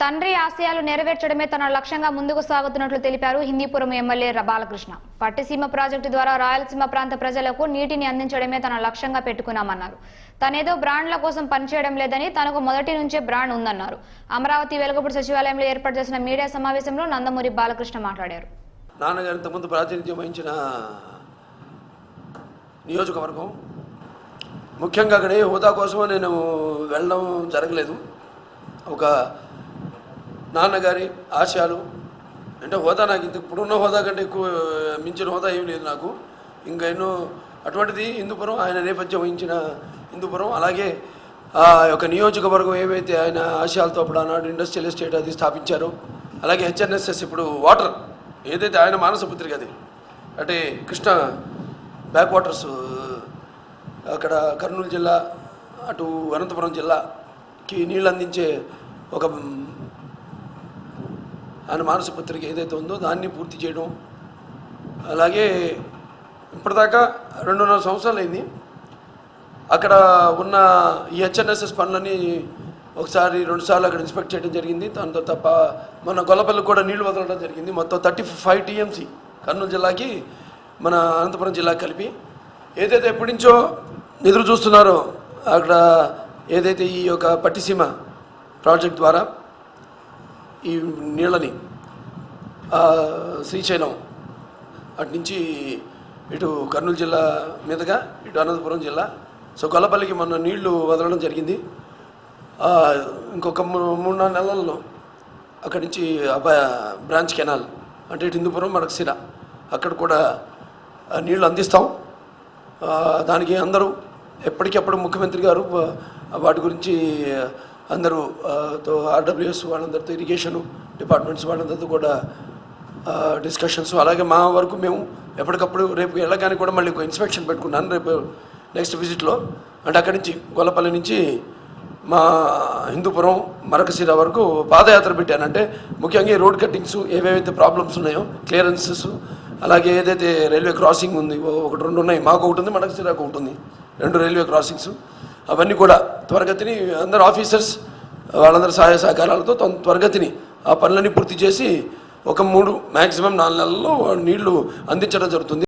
తండ్రి ఆశయాలు నెరవేర్చడమే తన లక్ష్యంగా ముందుకు సాగుతున్నట్లు తెలిపారు హిందీపురం ఎమ్మెల్యే బాలకృష్ణ. పట్టిసీమ ప్రాజెక్టు ద్వారా రాయలసీమ ప్రాంత ప్రజలకు నీటిని అందించడమే తన లక్ష్యంగా పెట్టుకున్నామన్నారు. తనేదో బ్రాండ్ల కోసం పనిచేయడం లేదని, తనకు మొదటి నుంచే బ్రాండ్ ఉందన్నారు. అమరావతి వెలుగుపూడి సచివాలయంలో ఏర్పాటు చేసిన మీడియా సమావేశంలో నందమూరి బాలకృష్ణ మాట్లాడారు. నాన్నగారు ఇంతకుముందు ప్రాతినిధ్యం వహించిన నియోజకవర్గం ముఖ్యంగా అక్కడ హోదా కోసమో నేను వెళ్ళడం జరగలేదు. ఒక నాన్నగారి ఆశయాలు అంటే హోదా నాకు ఇప్పుడున్న హోదా కంటే ఎక్కువ మించిన హోదా ఏం లేదు నాకు. ఇంకా ఎన్నో అటువంటిది హిందూపురం, ఆయన నేపథ్యం వహించిన హిందూపురం, అలాగే ఆ యొక్క నియోజకవర్గం ఏవైతే ఆయన ఆశయాలతో అప్పుడు ఆనాడు ఇండస్ట్రియల్ ఎస్టేట్ అది స్థాపించారో, అలాగే హెచ్ఎన్ఎస్ఎస్ ఇప్పుడు వాటర్ ఏదైతే ఆయన మానస పుత్రిక అది అంటే కృష్ణ బ్యాక్ వాటర్స్ అక్కడ కర్నూలు జిల్లా అటు అనంతపురం జిల్లాకి నీళ్ళు అందించే ఒక ఆయన మానస పత్రిక ఏదైతే ఉందో దాన్ని పూర్తి చేయడం, అలాగే ఇప్పటిదాకా 2.5 సంవత్సరాలు అయింది. అక్కడ ఉన్న ఈ హెచ్ఎన్ఎస్ఎస్ పనులని ఒకసారి 2 సార్లు అక్కడ ఇన్స్పెక్ట్ చేయడం జరిగింది. దాంతో తప్ప మన గొల్లపల్లికి కూడా నీళ్లు వదలడం జరిగింది. మొత్తం 35 టీఎంసీ కర్నూలు జిల్లాకి మన అనంతపురం జిల్లాకి కలిపి ఏదైతే ఎప్పటి నుంచో ఎదురు చూస్తున్నారో అక్కడ ఏదైతే ఈ యొక్క పట్టిసీమ ప్రాజెక్ట్ ద్వారా ఈ నీళ్ళని శ్రీశైలం అటు నుంచి ఇటు కర్నూలు జిల్లా మీదుగా ఇటు అనంతపురం జిల్లా సో గొల్లపల్లికి మొన్న నీళ్లు వదలడం జరిగింది. ఇంకొక 3-4 నెలల్లో అక్కడి నుంచి బ్రాంచ్ కెనాల్ అంటే ఇటు హిందూపురం మడకశిర అక్కడ కూడా నీళ్లు అందిస్తాం. దానికి అందరూ ఎప్పటికప్పుడు ముఖ్యమంత్రి గారు వాటి గురించి అందరూ ఆర్డబ్ల్యూఎస్ వాళ్ళందరితో, ఇరిగేషను డిపార్ట్మెంట్స్ వాళ్ళందరితో కూడా డిస్కషన్స్, అలాగే మా వరకు మేము ఎప్పటికప్పుడు రేపు వెళ్ళగానే కూడా మళ్ళీ ఒక ఇన్స్పెక్షన్ పెట్టుకున్నాను రేపు నెక్స్ట్ విజిట్లో. అంటే అక్కడి నుంచి గొల్లపల్లి నుంచి మా హిందూపురం మరకశిర వరకు పాదయాత్ర పెట్టాను. అంటే ముఖ్యంగా ఈ రోడ్ కట్టింగ్స్ ఏవేవైతే ప్రాబ్లమ్స్ ఉన్నాయో క్లియరెన్సెస్, అలాగే ఏదైతే రైల్వే క్రాసింగ్ ఉంది 1-2 ఉన్నాయి, మాకు ఒకటి ఉంది, మడకశిరకు ఒకటి ఉంది, 2 రైల్వే క్రాసింగ్స్, అవన్నీ కూడా త్వరగతిని అందరు ఆఫీసర్స్ వాళ్ళందరూ సహాయ సహకారాలతో త్వరగతిని ఆ పనులన్నీ పూర్తి చేసి ఒక 3 మ్యాక్సిమం 4 నెలల్లో నీళ్లు అందించడం జరుగుతుంది.